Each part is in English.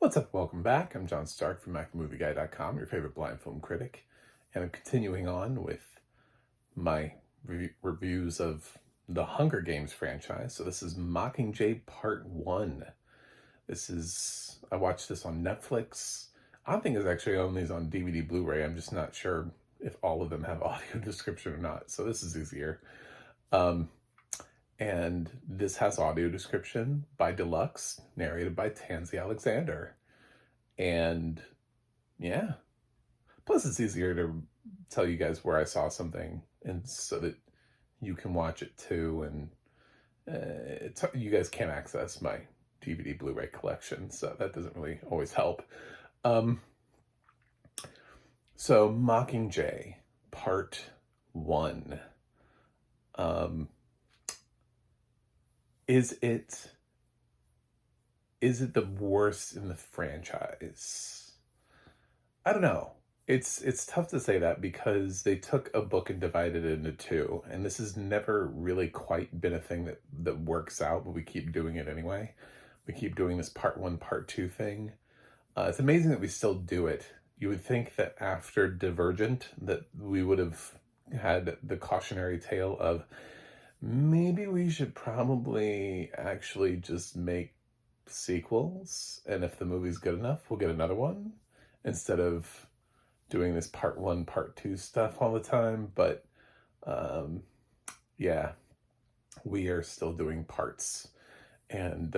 What's up? Welcome back. I'm John Stark from MacMovieGuy.com, your favorite blind film critic, and I'm continuing on with my reviews of the Hunger Games franchise. So this is Mockingjay Part 1. I watched this on Netflix. I think it's actually on these on DVD Blu-ray. I'm just not sure if all of them have audio description or not. So this is easier. And this has audio description by Deluxe, narrated by Tansy Alexander. And yeah, plus it's easier to tell you guys where I saw something, and so that you can watch it too. And you guys can't access my DVD Blu-ray collection, so that doesn't really always help. So Mockingjay Part 1. Is it the worst in the franchise? I don't know. It's tough to say that because they took a book and divided it into two, and this has never really quite been a thing that works out, but we keep doing it anyway. We keep doing this part 1, part 2 thing. It's amazing that we still do it. You would think that after Divergent that we would have had the cautionary tale of maybe we should probably actually just make sequels, and if the movie's good enough, we'll get another one, instead of doing this part 1, part 2 stuff all the time. But yeah, we are still doing parts, and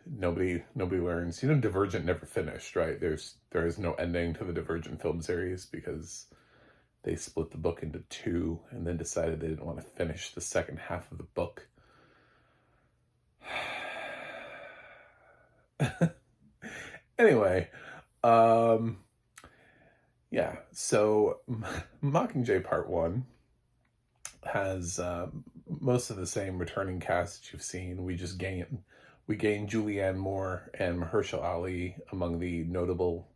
nobody learns. Divergent never finished, right? There is no ending to the Divergent film series because they split the book into two and then decided they didn't want to finish the second half of the book. Anyway, yeah, so Mockingjay Part 1 has most of the same returning cast that you've seen. We gain Julianne Moore and Mahershala Ali among the notable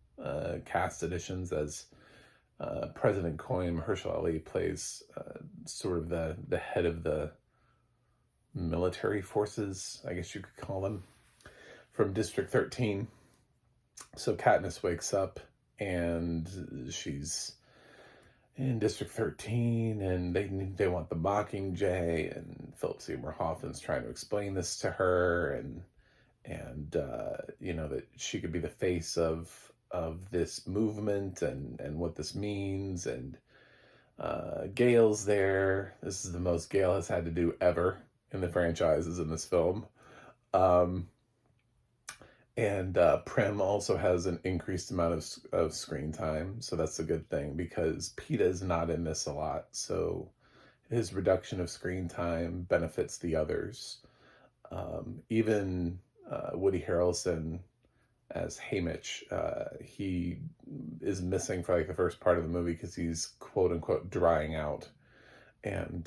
cast additions as President Coin. Mahershala Ali plays sort of the head of the military forces, I guess you could call them, from District 13. So Katniss wakes up and she's in District 13, and they want the Mockingjay, and Philip Seymour Hoffman's trying to explain this to her, and that she could be the face of this movement and what this means. And Gale's there. This is the most Gale has had to do ever in the franchises in this film. And Prem also has an increased amount of screen time, so that's a good thing because Peeta is not in this a lot, so his reduction of screen time benefits the others. Even Woody Harrelson as Haymitch, he is missing for like the first part of the movie because he's quote unquote drying out, and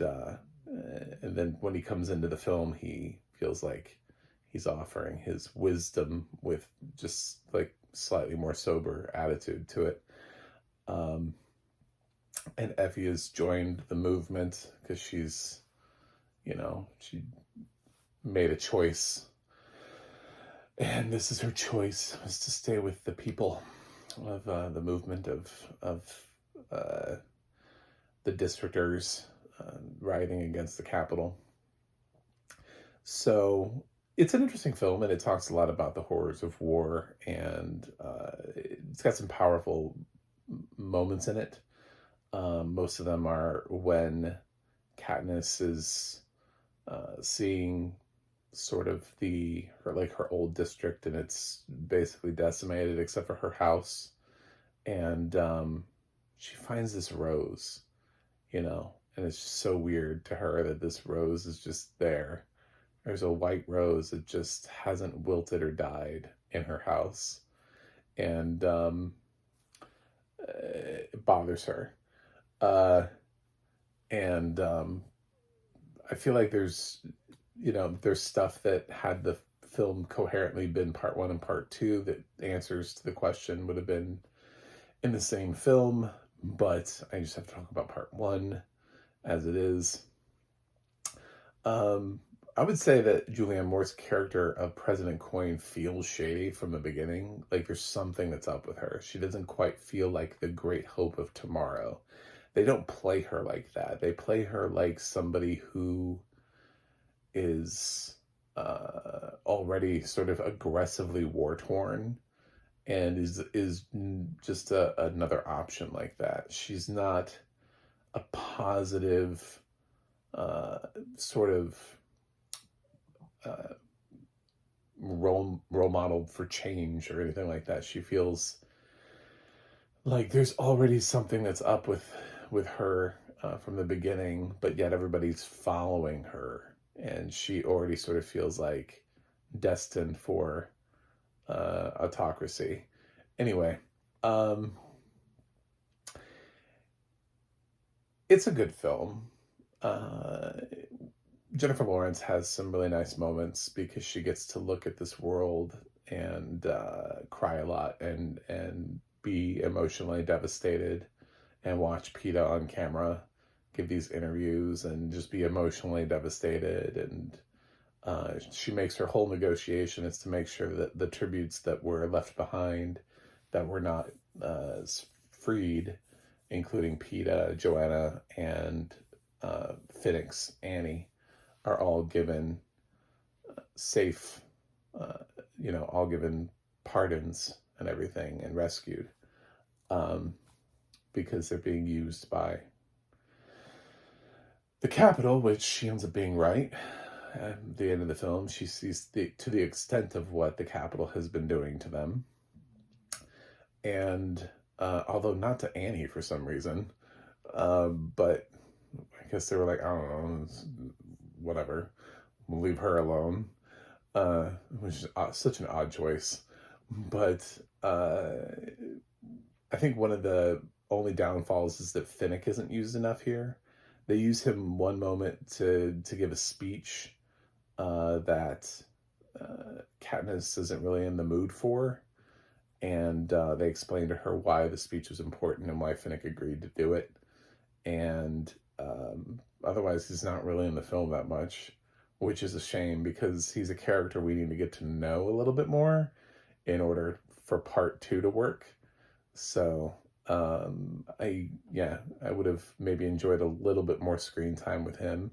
then when he comes into the film, he feels like he's offering his wisdom with just like slightly more sober attitude to it. And Effie has joined the movement because she's, she made a choice. And this is her choice, was to stay with the people of the movement of the districtors rioting against the Capitol. So it's an interesting film, and it talks a lot about the horrors of war, and it's got some powerful moments in it. Most of them are when Katniss is seeing sort of her old district, and it's basically decimated except for her house, and she finds this rose, and it's just so weird to her that this rose is just there. There's a white rose that just hasn't wilted or died in her house, and it bothers her. And I feel like there's stuff that had the film coherently been part 1 and part 2, that answers to the question would have been in the same film, but I just have to talk about part 1 as it is. I would say that Julianne Moore's character of President Coin feels shady from the beginning. Like there's something that's up with her. She doesn't quite feel like the great hope of tomorrow. They don't play her like that. They play her like somebody who is already sort of aggressively war torn and is just another option like that. She's not a positive sort of uh, role model for change or anything like that. She feels like there's already something that's up with her from the beginning, but yet everybody's following her, and she already sort of feels like destined for autocracy. Anyway, um, it's a good film. Uh, Jennifer Lawrence has some really nice moments because she gets to look at this world and cry a lot and be emotionally devastated and watch PETA on camera give these interviews and just be emotionally devastated. And she makes her whole negotiation is to make sure that the tributes that were left behind, that were not freed, including PETA, Joanna, and Phoenix, Annie, are all given safe, all given pardons and everything and rescued because they're being used by the Capitol, which she ends up being right. At the end of the film, she sees to the extent of what the Capitol has been doing to them. And although not to Annie for some reason, but I guess they were like, I don't know, whatever, we'll leave her alone, which is such an odd choice. But I think one of the only downfalls is that Finnick isn't used enough here. They use him one moment to give a speech that Katniss isn't really in the mood for, and they explain to her why the speech was important and why Finnick agreed to do it. And otherwise, he's not really in the film that much, which is a shame because he's a character we need to get to know a little bit more in order for part 2 to work. So I would have maybe enjoyed a little bit more screen time with him.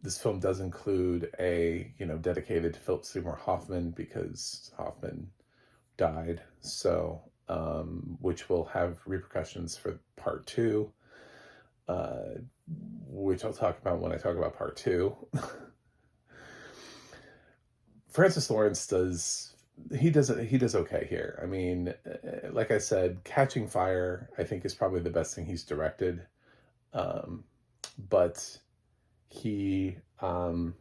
This film does include a dedicated to Philip Seymour Hoffman because Hoffman died, so which will have repercussions for part 2, which I'll talk about when I talk about part 2. Francis Lawrence does okay here. I mean, like I said, Catching Fire I think is probably the best thing he's directed, but he I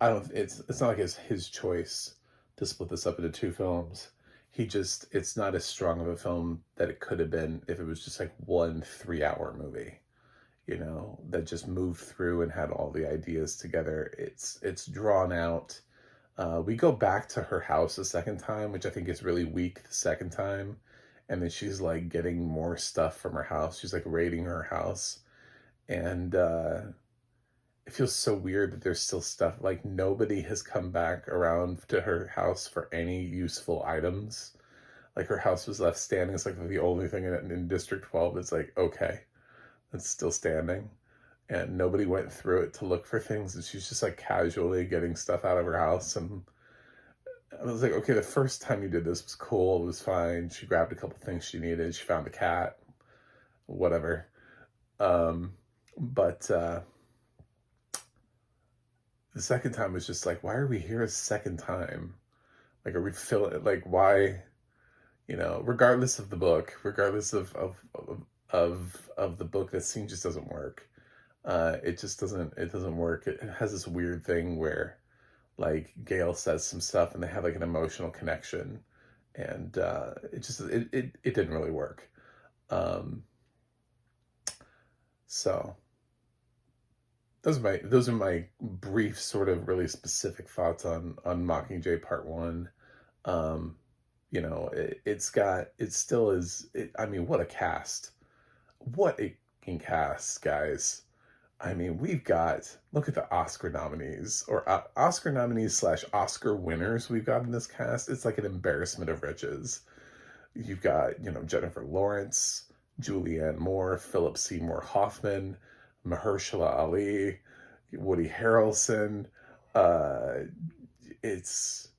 don't. It's not like it's his choice to split this up into 2 films. It's not as strong of a film that it could have been if it was just like one 3-hour movie, that just moved through and had all the ideas together. It's drawn out. We go back to her house a second time, which I think is really weak the second time. And then she's like getting more stuff from her house. She's like raiding her house. And it feels so weird that there's still stuff. Like nobody has come back around to her house for any useful items. Like her house was left standing. It's like the only thing in District 12 that's like, okay, it's still standing. And nobody went through it to look for things. And she's just like casually getting stuff out of her house. And I was like, okay, the first time you did this was cool. It was fine. She grabbed a couple things she needed. She found a cat, whatever. But the second time was just like, why are we here a second time? Like, are we feeling like why? Regardless of the book, regardless of the book, that scene just doesn't work. It doesn't work. It has this weird thing where like Gail says some stuff and they have like an emotional connection, and it didn't really work. So those are my brief, sort of really specific thoughts on Mockingjay Part 1. I mean, what a cast. What a fucking cast, guys. I mean, look at the Oscar nominees, or Oscar nominees / Oscar winners we've got in this cast. It's like an embarrassment of riches. You've got, Jennifer Lawrence, Julianne Moore, Philip Seymour Hoffman, Mahershala Ali, Woody Harrelson. Uh, it's,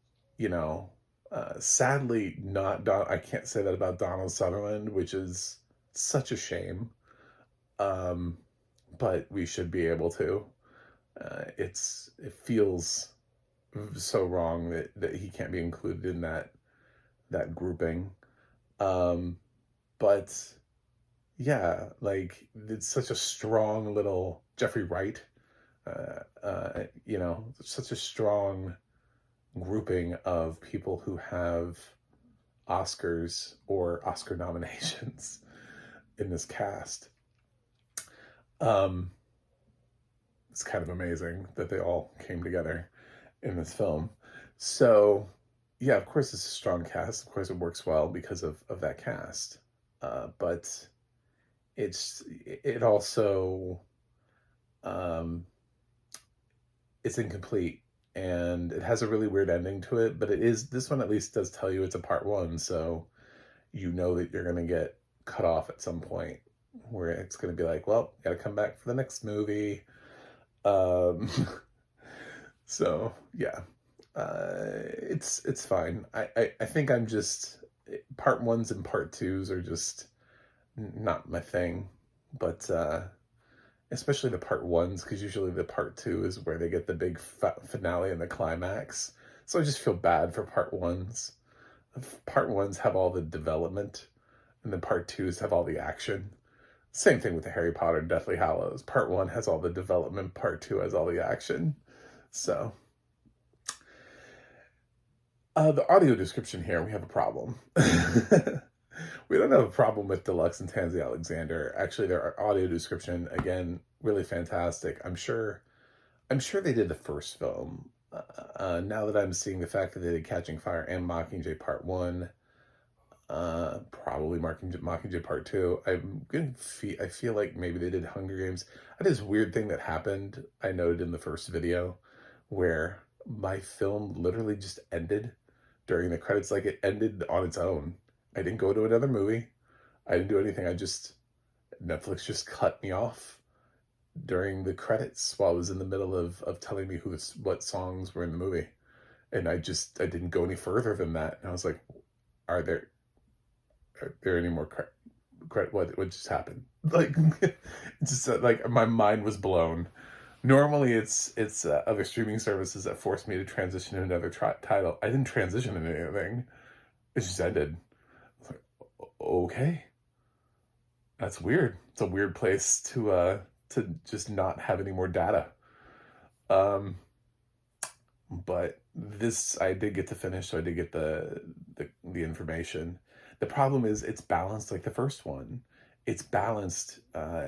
sadly not I can't say that about Donald Sutherland, which is such a shame. But we should be able to. It feels so wrong that he can't be included in that grouping. But yeah, like, it's such a strong little Jeffrey Wright, such a strong grouping of people who have Oscars or Oscar nominations in this cast. It's kind of amazing that they all came together in this film. So, yeah, of course it's a strong cast. Of course it works well because of that cast. But it also, it's incomplete, and it has a really weird ending to it, but this one at least does tell you it's a part one, so you know that you're going to get cut off at some point, where it's going to be like, well, got to come back for the next movie. So yeah, it's fine. I think I'm just, part ones and part twos are just not my thing, but especially the part ones, because usually the part two is where they get the big finale and the climax. So I just feel bad for part ones. Part ones have all the development, and the part twos have all the action. Same thing with the Harry Potter Deathly Hallows. Part one has all the development, part two has all the action. So, the audio description here, we have a problem. We don't have a problem with Deluxe and Tansy Alexander. Actually, their audio description, again, really fantastic. I'm sure they did the first film. Now that I'm seeing the fact that they did Catching Fire and Mockingjay Part 1, probably Mockingjay Part 2. I feel like maybe they did Hunger Games. I had this weird thing that happened, I noted in the first video, where my film literally just ended during the credits. Like, it ended on its own. I didn't go to another movie. I didn't do anything. Netflix just cut me off during the credits while I was in the middle of telling me what songs were in the movie. And I didn't go any further than that. And I was like, are there any more credit? What just happened? Like, just like, my mind was blown. Normally it's other streaming services that force me to transition to another title. I didn't transition into anything. It just ended. I was like, okay, that's weird. It's a weird place to just not have any more data. But this, I did get to finish, so I did get the information. The problem is it's balanced like the first one. It's balanced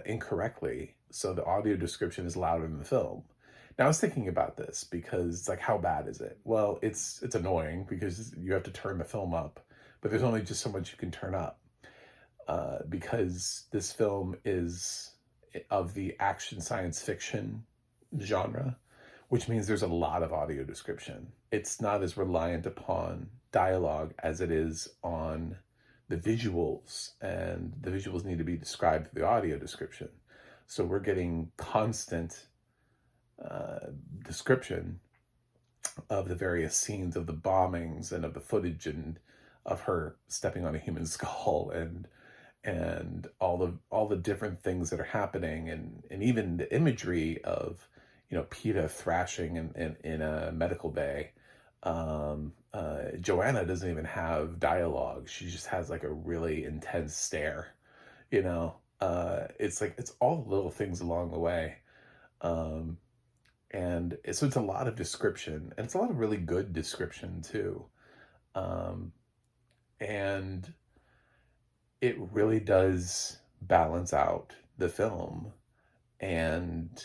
incorrectly, so the audio description is louder than the film. Now, I was thinking about this because it's like, how bad is it? Well, it's annoying because you have to turn the film up, but there's only just so much you can turn up, because this film is of the action science fiction genre, which means there's a lot of audio description. It's not as reliant upon dialogue as it is on the visuals, and the visuals need to be described through the audio description. So we're getting constant description of the various scenes of the bombings and of the footage and of her stepping on a human skull and all the different things that are happening, and even the imagery of, PETA thrashing in a medical bay. Joanna doesn't even have dialogue. She just has like a really intense stare, it's like, it's all the little things along the way. And so it's a lot of description, and it's a lot of really good description too. And it really does balance out the film. And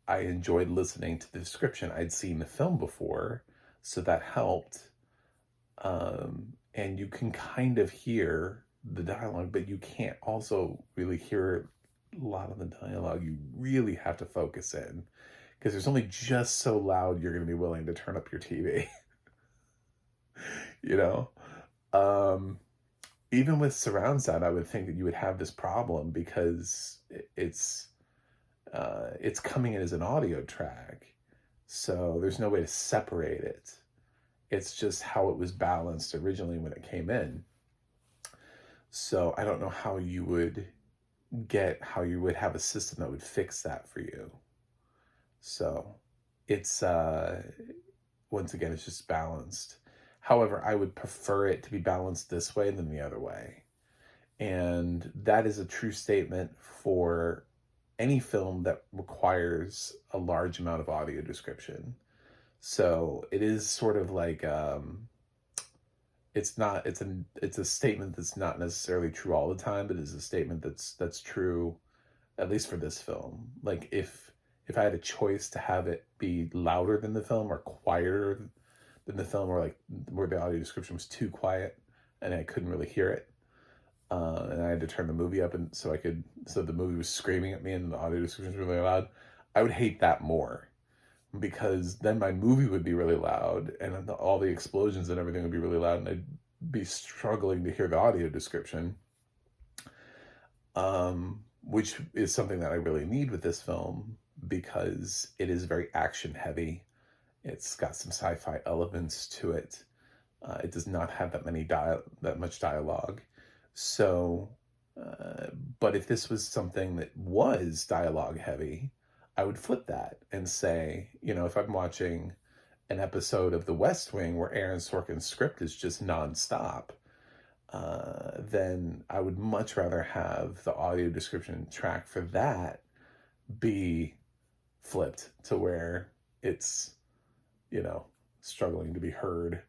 I enjoyed listening to the description. I'd seen the film before, so that helped. And you can kind of hear the dialogue, but you can't also really hear a lot of the dialogue you really have to focus in, because there's only just so loud you're going to be willing to turn up your TV. you know? Um, Even with surround sound, I would think that you would have this problem because it's coming in as an audio track, so there's no way to separate it. It's just how it was balanced originally when it came in. So I don't know how you would have a system that would fix that for you. So it's once again, it's just balanced. However, I would prefer it to be balanced this way than the other way. And that is a true statement for any film that requires a large amount of audio description. So it is sort of like it's a statement that's not necessarily true all the time, but it's a statement that's true, at least for this film. Like if I had a choice to have it be louder than the film or quieter than the film, or like where the audio description was too quiet and I couldn't really hear it, and I had to turn the movie up, and so the movie was screaming at me and the audio description was really loud, I would hate that more, because then my movie would be really loud and all the explosions and everything would be really loud and I'd be struggling to hear the audio description, which is something that I really need with this film because it is very action heavy. It's got some sci-fi elements to it. It does not have that much dialogue. So, but if this was something that was dialogue heavy, I would flip that and say, if I'm watching an episode of The West Wing where Aaron Sorkin's script is just nonstop, then I would much rather have the audio description track for that be flipped to where it's, struggling to be heard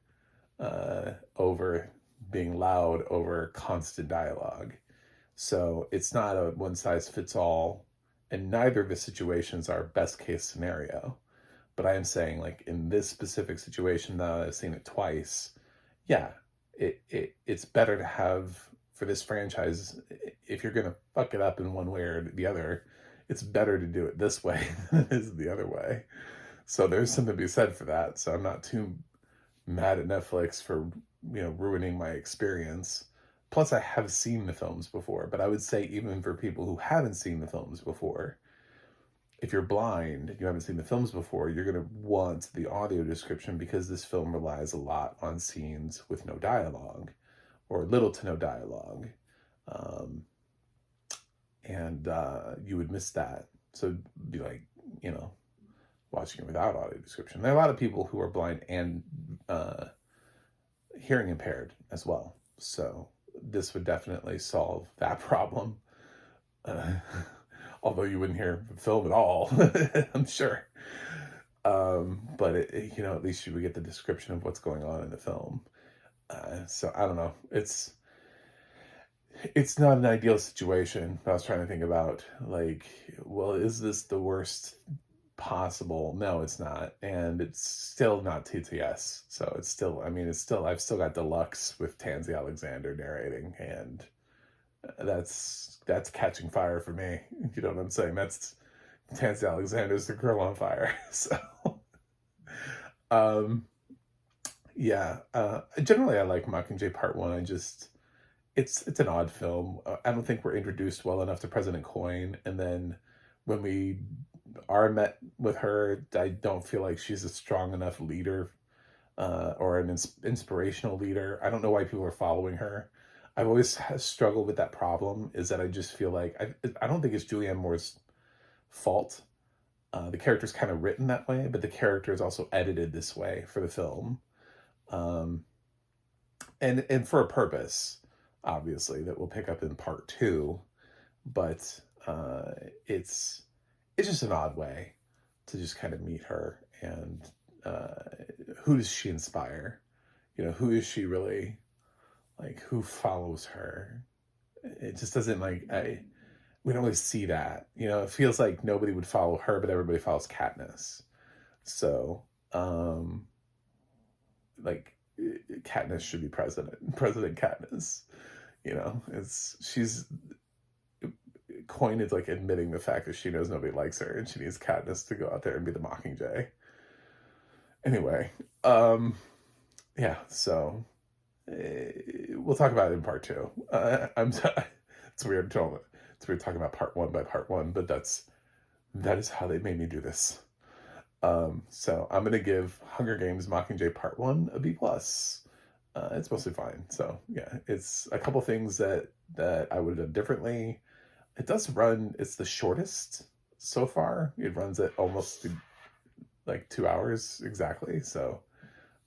over being loud over constant dialogue. So it's not a one size fits all, and neither of the situations are best case scenario. But I am saying, like, in this specific situation, now that I've seen it twice, yeah, it's better to have, for this franchise, if you're going to fuck it up in one way or the other, it's better to do it this way than it is the other way. So there's something to be said for that. So I'm not too mad at Netflix for, ruining my experience. Plus, I have seen the films before, but I would say even for people who haven't seen the films before, if you're blind and you haven't seen the films before, you're going to want the audio description because this film relies a lot on scenes with no dialogue or little to no dialogue. And you would miss that. So it'd be like, watching it without audio description. There are a lot of people who are blind and hearing impaired as well. So this would definitely solve that problem. Although you wouldn't hear the film at all, I'm sure. But at least you would get the description of what's going on in the film. So I don't know. It's not an ideal situation. I was trying to think about, like, well, is this the worst possible? No, it's not. And it's still not TTS. So I've still got Deluxe with Tansy Alexander narrating, and that's catching fire for me. You know what I'm saying? That's Tansy Alexander's the girl on fire. So, yeah. Generally, I like Mockingjay Part 1. It's an odd film. I don't think we're introduced well enough to President Coin, and then when we are met with her, I don't feel like she's a strong enough leader or an inspirational leader. I don't know why people are following her. I've always struggled with that problem, is that I just feel like, I don't think it's Julianne Moore's fault. The character's kind of written that way, but the character is also edited this way for the film. And for a purpose, obviously, that we'll pick up in Part 2. But it's just an odd way to just kind of meet her. And who does she inspire? Who is she really? Like, who follows her? It just doesn't, we don't really see that. It feels like nobody would follow her, but everybody follows Katniss. So, Katniss should be President Katniss. coined like admitting the fact that she knows nobody likes her and she needs Katniss to go out there and be the Mockingjay. Anyway, yeah, so we'll talk about it in part 2. It's weird talking about part 1 by part 1, but that is how they made me do this. So I'm gonna give Hunger Games Mockingjay Part 1 a B+. It's mostly fine. So yeah, it's a couple things that I would have done differently. It does run, it's the shortest so far. It runs at almost like 2 hours exactly. So,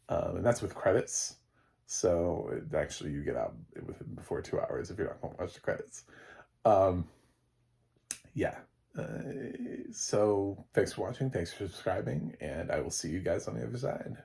and that's with credits. So actually you get out before 2 hours if you're not going to watch the credits. Yeah. So thanks for watching. Thanks for subscribing. And I will see you guys on the other side.